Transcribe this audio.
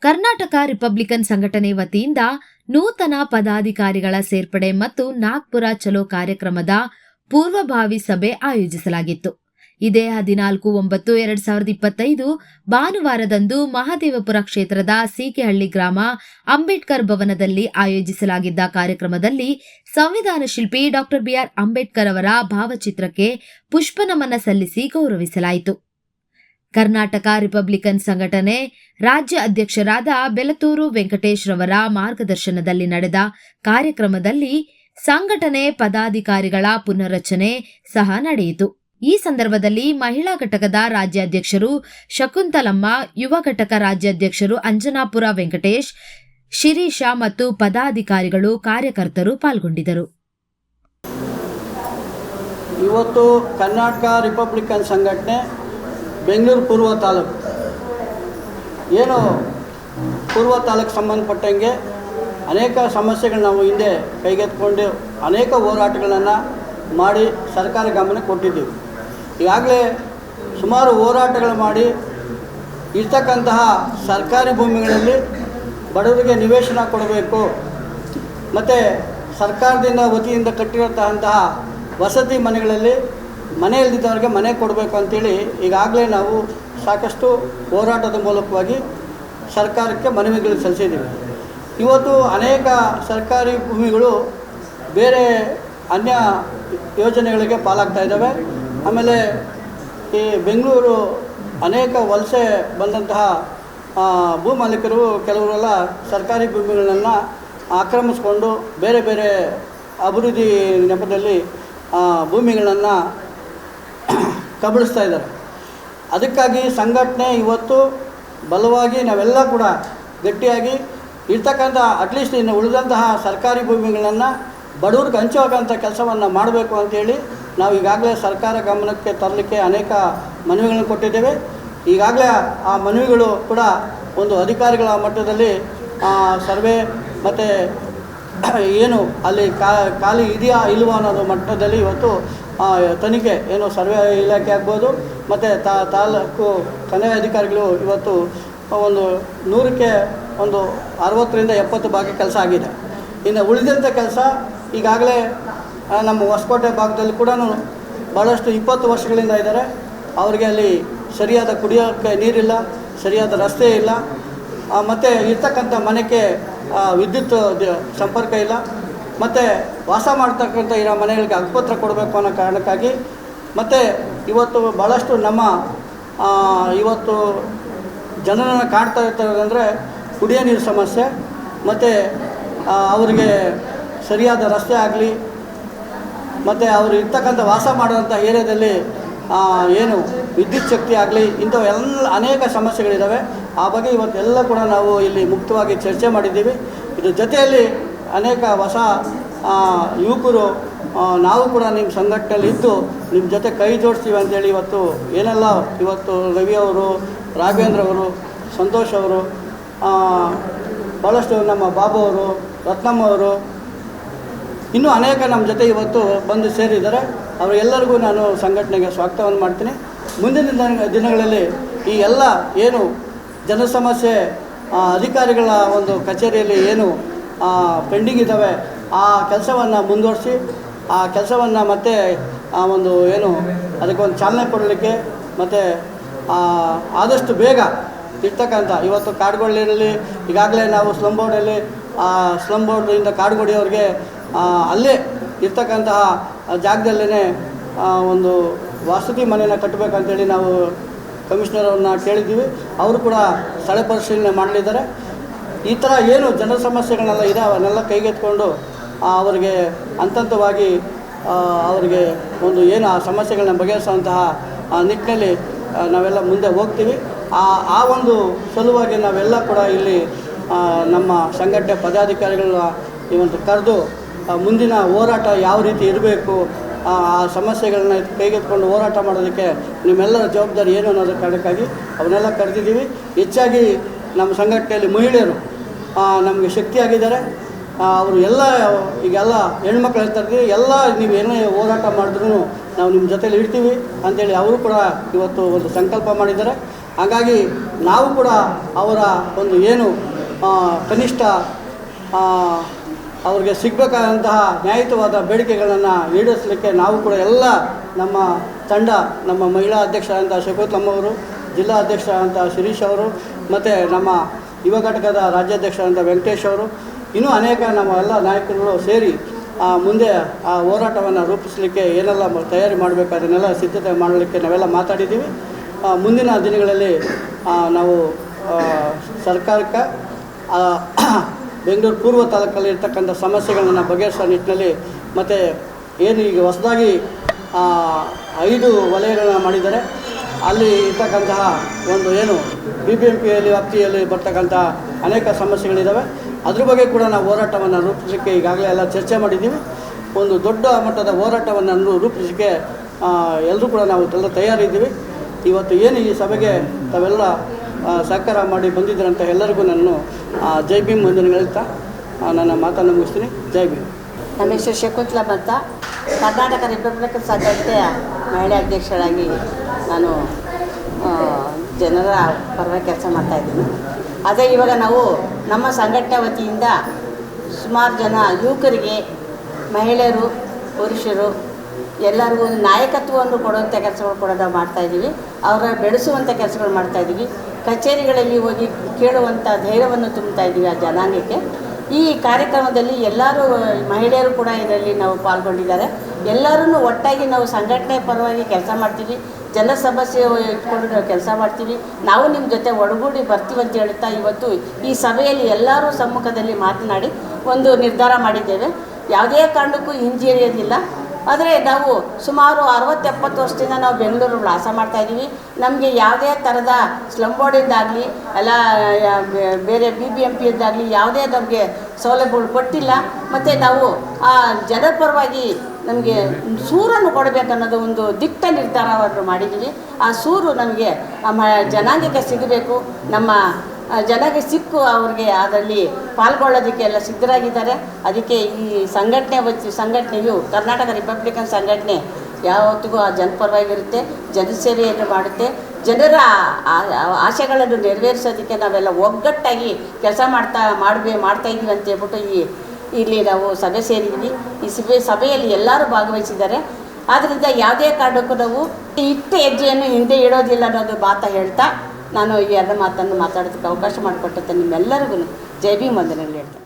Karnataka Republican ಸಂಘಟನೆ ವತಿಯಿಂದ ನೂತನ ಪದಾಧಿಕಾರಿಗಳ ಸೇರ್ಪಡೆ ಮತ್ತು ನಾಗ್ಪುರ ಚಲೋ ಕಾರ್ಯಕ್ರಮದ ಪೂರ್ವಭಾವಿ ಸಭೆ ಆಯೋಜಿಸಲಾಗಿತ್ತು. ಇದೇ 14/9/2025 ಭಾನುವಾರದಂದು ಮಹದೇವಪುರ ಕ್ಷೇತ್ರದ ಸೀಕೆಹಳ್ಳಿ ಗ್ರಾಮ ಅಂಬೇಡ್ಕರ್ ಭವನದಲ್ಲಿ ಆಯೋಜಿಸಲಾಗಿದ್ದ ಕಾರ್ಯಕ್ರಮದಲ್ಲಿ ಸಂವಿಧಾನ ಶಿಲ್ಪಿ ಡಾ ಬಿಆರ್ ಅಂಬೇಡ್ಕರ್ ಅವರ ಭಾವಚಿತ್ರಕ್ಕೆ ಪುಷ್ಪನಮನ ಸಲ್ಲಿಸಿ ಗೌರವಿಸಲಾಯಿತು. ಕರ್ನಾಟಕ ರಿಪಬ್ಲಿಕನ್ ಸಂಘಟನೆ ರಾಜ್ಯ ಅಧ್ಯಕ್ಷರಾದ ಬೆಲತೂರು ವೆಂಕಟೇಶ್ ರವರ ಮಾರ್ಗದರ್ಶನದಲ್ಲಿ ನಡೆದ ಕಾರ್ಯಕ್ರಮದಲ್ಲಿ ಸಂಘಟನೆ ಪದಾಧಿಕಾರಿಗಳ ಪುನರ್ರಚನೆ ಸಹ ನಡೆಯಿತು. ಈ ಸಂದರ್ಭದಲ್ಲಿ ಮಹಿಳಾ ಘಟಕದ ರಾಜ್ಯಾಧ್ಯಕ್ಷರು ಶಕುಂತಲಮ್ಮ, ಯುವ ಘಟಕ ರಾಜ್ಯಾಧ್ಯಕ್ಷರು ಅಂಜನಾಪುರ ವೆಂಕಟೇಶ್, ಶಿರೀಷ ಮತ್ತು ಪದಾಧಿಕಾರಿಗಳು, ಕಾರ್ಯಕರ್ತರು ಪಾಲ್ಗೊಂಡಿದ್ದರು. ಇವತ್ತು ಕರ್ನಾಟಕ ರಿಪಬ್ಲಿಕನ್ ಸಂಘಟನೆ ಬೆಂಗಳೂರು ಪೂರ್ವ ತಾಲೂಕು ಏನು ಪೂರ್ವ ತಾಲೂಕು ಸಂಬಂಧಪಟ್ಟಂಗೆ ಅನೇಕ ಸಮಸ್ಯೆಗಳು ನಾವು ಹಿಂದೆ ಕೈಗೆತ್ತಿಕೊಂಡು ಅನೇಕ ಹೋರಾಟಗಳನ್ನು ಮಾಡಿ ಸರ್ಕಾರ ಗಮನಕ್ಕೆ ಕೊಟ್ಟಿದ್ದೀವಿ. ಈಗಾಗಲೇ ಸುಮಾರು ಹೋರಾಟಗಳು ಮಾಡಿ ಇರ್ತಕ್ಕಂತಹ ಸರ್ಕಾರಿ ಭೂಮಿಗಳಲ್ಲಿ ಬಡವರಿಗೆ ನಿವೇಶನ ಕೊಡಬೇಕು ಮತ್ತು ಸರ್ಕಾರದಿಂದ ವತಿಯಿಂದ ಕಟ್ಟಿರುವಂತಹ ವಸತಿ ಮನೆಗಳಲ್ಲಿ ಮನೆ ಇಲ್ದಿದ್ದವ್ರಿಗೆ ಮನೆ ಕೊಡಬೇಕು ಅಂತೇಳಿ ಈಗಾಗಲೇ ನಾವು ಸಾಕಷ್ಟು ಹೋರಾಟದ ಮೂಲಕವಾಗಿ ಸರ್ಕಾರಕ್ಕೆ ಮನವಿಗಳು ಸಲ್ಲಿಸಿದ್ದೀವಿ. ಇವತ್ತು ಅನೇಕ ಸರ್ಕಾರಿ ಭೂಮಿಗಳು ಬೇರೆ ಅನ್ಯ ಯೋಜನೆಗಳಿಗೆ ಪಾಲಾಗ್ತಾ ಇದ್ದಾವೆ. ಆಮೇಲೆ ಈ ಬೆಂಗಳೂರು ಅನೇಕ ವಲಸೆ ಬಂದಂತಹ ಭೂ ಮಾಲೀಕರು ಕೆಲವರೆಲ್ಲ ಸರ್ಕಾರಿ ಭೂಮಿಗಳನ್ನು ಆಕ್ರಮಿಸ್ಕೊಂಡು ಬೇರೆ ಬೇರೆ ಅಭಿವೃದ್ಧಿ ನೆಪದಲ್ಲಿ ಭೂಮಿಗಳನ್ನು ಕಬಳಿಸ್ತಾ ಇದ್ದಾರೆ. ಅದಕ್ಕಾಗಿ ಸಂಘಟನೆ ಇವತ್ತು ಬಲವಾಗಿ ನಾವೆಲ್ಲ ಕೂಡ ಗಟ್ಟಿಯಾಗಿ ಇರ್ತಕ್ಕಂಥ ಅಟ್ಲೀಸ್ಟ್ ಇನ್ನು ಉಳಿದಂತಹ ಸರ್ಕಾರಿ ಭೂಮಿಗಳನ್ನು ಬಡವ್ರಿಗೆ ಹಂಚೋಕ್ಕಂಥ ಕೆಲಸವನ್ನು ಮಾಡಬೇಕು ಅಂಥೇಳಿ ನಾವು ಈಗಾಗಲೇ ಸರ್ಕಾರ ಗಮನಕ್ಕೆ ತರಲಿಕ್ಕೆ ಅನೇಕ ಮನವಿಗಳನ್ನು ಕೊಟ್ಟಿದ್ದೇವೆ. ಈಗಾಗಲೇ ಆ ಮನವಿಗಳು ಕೂಡ ಒಂದು ಅಧಿಕಾರಿಗಳ ಮಟ್ಟದಲ್ಲಿ ಸರ್ವೆ ಮತ್ತು ಏನು ಅಲ್ಲಿ ಖಾಲಿ ಇದೆಯಾ ಇಲ್ವಾ ಅನ್ನೋದು ಮಟ್ಟದಲ್ಲಿ ಇವತ್ತು ತನಿಖೆ ಏನು ಸರ್ವೆ ಇಲಾಖೆ ಆಗ್ಬೋದು ಮತ್ತು ತಾಲೂಕು ಕಂದಾಯ ಅಧಿಕಾರಿಗಳು ಇವತ್ತು ಒಂದು 100ಕ್ಕೆ ಒಂದು 60-70 ಭಾಗ ಕೆಲಸ ಆಗಿದೆ. ಇನ್ನು ಉಳಿದಂಥ ಕೆಲಸ ಈಗಾಗಲೇ ನಮ್ಮ ಹೊಸಕೋಟೆ ಭಾಗದಲ್ಲಿ ಕೂಡ ಭಾಳಷ್ಟು 20 ವರ್ಷಗಳಿಂದ ಇದ್ದಾರೆ. ಅವರಿಗೆ ಅಲ್ಲಿ ಸರಿಯಾದ ಕುಡಿಯೋಕ್ಕೆ ನೀರಿಲ್ಲ, ಸರಿಯಾದ ರಸ್ತೆ ಇಲ್ಲ, ಮತ್ತು ಇರ್ತಕ್ಕಂಥ ಮನೆಗೆ ವಿದ್ಯುತ್ ಸಂಪರ್ಕ ಇಲ್ಲ, ಮತ್ತು ವಾಸ ಮಾಡ್ತಕ್ಕಂಥ ಇರೋ ಮನೆಗಳಿಗೆ ಹಕ್ಕುಪತ್ರ ಕೊಡಬೇಕು ಅನ್ನೋ ಕಾರಣಕ್ಕಾಗಿ ಮತ್ತು ಇವತ್ತು ಭಾಳಷ್ಟು ನಮ್ಮ ಇವತ್ತು ಜನರನ್ನು ಕಾಡ್ತಾ ಇರ್ತಾರಂದರೆ ಕುಡಿಯೋ ನೀರು ಸಮಸ್ಯೆ ಮತ್ತು ಅವರಿಗೆ ಸರಿಯಾದ ರಸ್ತೆ ಆಗಲಿ ಮತ್ತು ಅವರು ಇರ್ತಕ್ಕಂಥ ವಾಸ ಮಾಡುವಂಥ ಏರಿಯಾದಲ್ಲಿ ಏನು ವಿದ್ಯುತ್ ಶಕ್ತಿ ಆಗಲಿ ಇಂಥವೆಲ್ಲ ಅನೇಕ ಸಮಸ್ಯೆಗಳಿದ್ದಾವೆ. ಆ ಬಗ್ಗೆ ಇವತ್ತೆಲ್ಲ ಕೂಡ ನಾವು ಇಲ್ಲಿ ಮುಕ್ತವಾಗಿ ಚರ್ಚೆ ಮಾಡಿದ್ದೀವಿ. ಇದ್ರ ಜೊತೆಯಲ್ಲಿ ಅನೇಕ ಹೊಸ ಯುವಕರು ನಾವು ಕೂಡ ನಿಮ್ಮ ಸಂಘಟನೆಯಲ್ಲಿ ಇದ್ದು ನಿಮ್ಮ ಜೊತೆ ಕೈ ಜೋಡಿಸ್ತೀವಿ ಅಂತೇಳಿ ಇವತ್ತು ಏನೆಲ್ಲ ಇವತ್ತು ರವಿ ಅವರು, ರಾಘವೇಂದ್ರ ಅವರು, ಸಂತೋಷ್ ಅವರು, ಭಾಳಷ್ಟು ನಮ್ಮ ಬಾಬು ಅವರು, ರತ್ನಮ್ಮ ಅವರು, ಇನ್ನೂ ಅನೇಕ ನಮ್ಮ ಜೊತೆ ಇವತ್ತು ಬಂದು ಸೇರಿದ್ದಾರೆ. ಅವರೆಲ್ಲರಿಗೂ ನಾನು ಸಂಘಟನೆಗೆ ಸ್ವಾಗತವನ್ನು ಮಾಡ್ತೀನಿ. ಮುಂದಿನ ದಿನಗಳಲ್ಲಿ ಈ ಎಲ್ಲ ಏನು ಜನ ಸಮಸ್ಯೆ ಅಧಿಕಾರಿಗಳ ಒಂದು ಕಚೇರಿಯಲ್ಲಿ ಏನು ಪೆಂಡಿಂಗ್ ಇದ್ದಾವೆ ಆ ಕೆಲಸವನ್ನು ಮುಂದುವರಿಸಿ ಆ ಕೆಲಸವನ್ನು ಮತ್ತೆ ಒಂದು ಏನು ಅದಕ್ಕೊಂದು ಚಾಲನೆ ಕೊಡಲಿಕ್ಕೆ ಮತ್ತು ಆದಷ್ಟು ಬೇಗ ಇರ್ತಕ್ಕಂಥ ಇವತ್ತು ಕಾಡುಗೊಳ್ಳಿಯಲ್ಲಿ ಈಗಾಗಲೇ ನಾವು ಸ್ಲಮ್ ಬೋರ್ಡಿಂದ ಕಾಡುಗೊಡಿಯವ್ರಿಗೆ ಅಲ್ಲೇ ಇರ್ತಕ್ಕಂತಹ ಜಾಗದಲ್ಲೇ ಒಂದು ವಸತಿ ಮನೆಯನ್ನು ಕಟ್ಟಬೇಕಂತೇಳಿ ನಾವು ಕಮಿಷನರ್ ಅವ್ರನ್ನ ಕೇಳಿದ್ದೀವಿ. ಅವರು ಕೂಡ ಸ್ಥಳ ಪರಿಶೀಲನೆ ಮಾಡಲಿದ್ದಾರೆ. ಈ ಥರ ಏನು ಜನ ಸಮಸ್ಯೆಗಳನ್ನೆಲ್ಲ ಇದೆ ಅವನ್ನೆಲ್ಲ ಕೈಗೆತ್ಕೊಂಡು ಅವರಿಗೆ ಹಂತವಾಗಿ ಅವರಿಗೆ ಒಂದು ಏನು ಆ ಸಮಸ್ಯೆಗಳನ್ನ ಬಗೆಹರಿಸುವಂತಹ ನಿಟ್ಟಿನಲ್ಲಿ ನಾವೆಲ್ಲ ಮುಂದೆ ಹೋಗ್ತೀವಿ. ಆ ಒಂದು ಸಲುವಾಗಿ ನಾವೆಲ್ಲ ಕೂಡ ಇಲ್ಲಿ ನಮ್ಮ ಸಂಘಟನೆ ಪದಾಧಿಕಾರಿಗಳನ್ನ ಇವತ್ತು ಕರೆದು ಮುಂದಿನ ಹೋರಾಟ ಯಾವ ರೀತಿ ಇರಬೇಕು, ಆ ಸಮಸ್ಯೆಗಳನ್ನ ಕೈಗೆತ್ಕೊಂಡು ಹೋರಾಟ ಮಾಡೋದಕ್ಕೆ ನಿಮ್ಮೆಲ್ಲರ ಜವಾಬ್ದಾರಿ ಏನು ಅನ್ನೋದ್ರ ಕಾರಣಕ್ಕಾಗಿ ಅವನ್ನೆಲ್ಲ ಕರೆದಿದ್ದೀವಿ. ಹೆಚ್ಚಾಗಿ ನಮ್ಮ ಸಂಘಟನೆಯಲ್ಲಿ ಮಹಿಳೆಯರು ನಮಗೆ ಶಕ್ತಿಯಾಗಿದ್ದಾರೆ. ಅವರು ಎಲ್ಲ ಈಗೆಲ್ಲ ಹೆಣ್ಮಕ್ಳು ಹೇಳ್ತಾಯಿದ್ದೀವಿ, ಎಲ್ಲ ನೀವು ಏನೇ ಹೋರಾಟ ಮಾಡಿದ್ರೂ ನಾವು ನಿಮ್ಮ ಜೊತೆಲಿ ಇರ್ತೀವಿ ಅಂಥೇಳಿ ಅವರು ಕೂಡ ಇವತ್ತು ಒಂದು ಸಂಕಲ್ಪ ಮಾಡಿದ್ದಾರೆ. ಹಾಗಾಗಿ ನಾವು ಕೂಡ ಅವರ ಒಂದು ಏನು ಕನಿಷ್ಠ ಅವ್ರಿಗೆ ಸಿಗಬೇಕಾದಂತಹ ನ್ಯಾಯಯುತವಾದ ಬೇಡಿಕೆಗಳನ್ನು ಈಡೇರಿಸಲಿಕ್ಕೆ ನಾವು ಕೂಡ ಎಲ್ಲ ನಮ್ಮ ತಂಡ, ನಮ್ಮ ಮಹಿಳಾ ಅಧ್ಯಕ್ಷರಾದಂಥ ಶಕುಂತಲಮ್ಮವರು, ಜಿಲ್ಲಾ ಅಧ್ಯಕ್ಷರಾದಂಥ ಶಿರೀಶ್ ಅವರು, ಮತ್ತು ನಮ್ಮ ಯುವ ಘಟಕದ ರಾಜ್ಯಾಧ್ಯಕ್ಷರಾದಂಥ ವೆಂಕಟೇಶ್ ಅವರು, ಇನ್ನೂ ಅನೇಕ ನಮ್ಮ ಎಲ್ಲ ನಾಯಕರುಗಳು ಸೇರಿ ಮುಂದೆ ಆ ಹೋರಾಟವನ್ನು ರೂಪಿಸಲಿಕ್ಕೆ ಏನೆಲ್ಲ ತಯಾರಿ ಮಾಡಬೇಕು ಅದನ್ನೆಲ್ಲ ಸಿದ್ಧತೆ ಮಾಡಲಿಕ್ಕೆ ನಾವೆಲ್ಲ ಮಾತಾಡಿದ್ದೀವಿ. ಮುಂದಿನ ದಿನಗಳಲ್ಲಿ ನಾವು ಸರ್ಕಾರಕ್ಕೆ ಬೆಂಗಳೂರು ಪೂರ್ವ ತಾಲೂಕಲ್ಲಿ ಇರ್ತಕ್ಕಂಥ ಸಮಸ್ಯೆಗಳನ್ನು ಬಗೆಹರಿಸೋ ನಿಟ್ಟಿನಲ್ಲಿ ಮತ್ತು ಏನು ಈಗ ಹೊಸದಾಗಿ 5 ವಲಯಗಳನ್ನು ಮಾಡಿದ್ದಾರೆ, ಅಲ್ಲಿ ಇರ್ತಕ್ಕಂತಹ ಒಂದು ಏನು BBMPಯಲ್ಲಿ ವ್ಯಾಪ್ತಿಯಲ್ಲಿ ಬರ್ತಕ್ಕಂಥ ಅನೇಕ ಸಮಸ್ಯೆಗಳಿದ್ದಾವೆ. ಅದ್ರ ಬಗ್ಗೆ ಕೂಡ ನಾವು ಹೋರಾಟವನ್ನು ರೂಪಿಸಲಿಕ್ಕೆ ಈಗಾಗಲೇ ಎಲ್ಲ ಚರ್ಚೆ ಮಾಡಿದ್ದೀವಿ. ಒಂದು ದೊಡ್ಡ ಮಟ್ಟದ ಹೋರಾಟವನ್ನು ರೂಪಿಸಲಿಕ್ಕೆ ಎಲ್ಲರೂ ಕೂಡ ನಾವು ಎಲ್ಲ ತಯಾರಿದ್ದೀವಿ. ಇವತ್ತು ಏನು ಈ ಸಭೆಗೆ ತಾವೆಲ್ಲ ಸಹಕಾರ ಮಾಡಿ ಬಂದಿದ್ದೀರಂತ ಎಲ್ಲರಿಗೂ ನಾನು ಜೈ ಭೀಮ್ ವಂದನೆಗಳು ಹೇಳ್ತಾ ನನ್ನ ಮಾತನ್ನು ಮುಗಿಸ್ತೀನಿ. ಜೈ ಭೀಮ್. ನಮ್ಮ ಹೆಸರು ಶಕುಂತಲಮ್ಮ ಅಂತ, ಕರ್ನಾಟಕ ರಿಪಬ್ಲಿಕನ್ ಸಂಘಟನೆಯ ಮಹಿಳಾ ಅಧ್ಯಕ್ಷರಾಗಿ ನಾನು ಜನರ ಪರವಾಗಿ ಕೆಲಸ ಮಾಡ್ತಾಯಿದ್ದೀನಿ. ಅದೇ ಇವಾಗ ನಾವು ನಮ್ಮ ಸಂಘಟನೆ ವತಿಯಿಂದ ಸುಮಾರು ಜನ ಯುವಕರಿಗೆ, ಮಹಿಳೆಯರು, ಪುರುಷರು ಎಲ್ಲರಿಗೂ ಒಂದು ನಾಯಕತ್ವವನ್ನು ಕೊಡುವಂಥ ಕೆಲಸಗಳು ಕೂಡ ನಾವು ಮಾಡ್ತಾಯಿದ್ದೀವಿ. ಅವರ ಬೆಳೆಸುವಂಥ ಕೆಲಸಗಳು ಮಾಡ್ತಾಯಿದ್ದೀವಿ. ಕಚೇರಿಗಳಲ್ಲಿ ಹೋಗಿ ಕೇಳುವಂಥ ಧೈರ್ಯವನ್ನು ತುಂಬ್ತಾ ಇದ್ದೀವಿ ಆ ಜನಾಂಗಕ್ಕೆ. ಈ ಕಾರ್ಯಕ್ರಮದಲ್ಲಿ ಎಲ್ಲರೂ ಮಹಿಳೆಯರು ಕೂಡ ಇದರಲ್ಲಿ ನಾವು ಪಾಲ್ಗೊಂಡಿದ್ದಾರೆ. ಎಲ್ಲರೂ ಒಟ್ಟಾಗಿ ನಾವು ಸಂಘಟನೆ ಪರವಾಗಿ ಕೆಲಸ ಮಾಡ್ತೀವಿ. ಜನ ಸಮಸ್ಯೆ ಇಟ್ಕೊಂಡು ನಾವು ಕೆಲಸ ಮಾಡ್ತೀವಿ. ನಾವು ನಿಮ್ಮ ಜೊತೆ ಒಡಗೂಡಿ ಬರ್ತೀವಿ ಅಂತ ಹೇಳ್ತಾ ಇವತ್ತು ಈ ಸಭೆಯಲ್ಲಿ ಎಲ್ಲರೂ ಸಮ್ಮುಖದಲ್ಲಿ ಮಾತನಾಡಿ ಒಂದು ನಿರ್ಧಾರ ಮಾಡಿದ್ದೇವೆ. ಯಾವುದೇ ಕಾರಣಕ್ಕೂ ಹಿಂಜರಿಯೋದಿಲ್ಲ. ಆದರೆ ನಾವು ಸುಮಾರು 60-70 ವರ್ಷದಿಂದ ನಾವು ಬೆಂಗಳೂರು ವಾಸ ಮಾಡ್ತಾಯಿದ್ದೀವಿ. ನಮಗೆ ಯಾವುದೇ ಥರದ ಸ್ಲಮ್ ಬೋರ್ಡಿಂದಾಗಲಿ ಅಲ್ಲ ಬೇರೆ BBMPಯಿಂದಾಗಲಿ ಯಾವುದೇ ನಮಗೆ ಸೌಲಭ್ಯಗಳು ಕೊಟ್ಟಿಲ್ಲ. ಮತ್ತು ನಾವು ಆ ಜನರ ಪರವಾಗಿ ನಮಗೆ ಸೂರನ್ನು ಕೊಡಬೇಕನ್ನೋದು ಒಂದು ದಿಟ್ಟ ನಿರ್ಧಾರವನ್ನು ಮಾಡಿದ್ದೀವಿ. ಆ ಸೂರು ನಮಗೆ ನಮ್ಮ ಜನಾಂಗಕ್ಕೆ ಸಿಗಬೇಕು. ನಮ್ಮ ಜನಗೆ ಸಿಕ್ಕು ಅವ್ರಿಗೆ ಅದರಲ್ಲಿ ಪಾಲ್ಗೊಳ್ಳೋದಕ್ಕೆ ಎಲ್ಲ ಸಿದ್ಧರಾಗಿದ್ದಾರೆ. ಅದಕ್ಕೆ ಈ ಸಂಘಟನೆಯು ಕರ್ನಾಟಕ ರಿಪಬ್ಲಿಕನ್ ಸಂಘಟನೆ ಯಾವತ್ತಿಗೂ ಆ ಜನಪರವಾಗಿರುತ್ತೆ, ಜನಸೇವೆಯನ್ನು ಮಾಡುತ್ತೆ. ಜನರ ಆಶೆಗಳನ್ನು ನೆರವೇರಿಸೋದಕ್ಕೆ ನಾವೆಲ್ಲ ಒಗ್ಗಟ್ಟಾಗಿ ಕೆಲಸ ಮಾಡ್ತಾಯಿದ್ದೀವಿ ಅಂತ ಹೇಳ್ಬಿಟ್ಟು ಇಲ್ಲಿ ನಾವು ಸಭೆ ಸೇರಿದ್ದೀವಿ. ಈ ಸಭೆಯಲ್ಲಿ ಎಲ್ಲರೂ ಭಾಗವಹಿಸಿದ್ದಾರೆ. ಆದ್ದರಿಂದ ಯಾವುದೇ ಕಾರಣಕ್ಕೂ ನಾವು ಇಟ್ಟ ಹೆಜ್ಜೆಯನ್ನು ಹಿಂದೆ ಇಡೋದಿಲ್ಲ ಅನ್ನೋದು ಮಾತು ಹೇಳ್ತಾ ನಾನು ಈ ಎರಡು ಮಾತನ್ನು ಮಾತಾಡೋದಕ್ಕೆ ಅವಕಾಶ ಮಾಡಿಕೊಟ್ಟಂತೆ ನಿಮ್ಮೆಲ್ಲರಿಗೂ ಜೈ ಭೀಮ್ ವಂದನೆಗಳು ಹೇಳ್ತೇನೆ.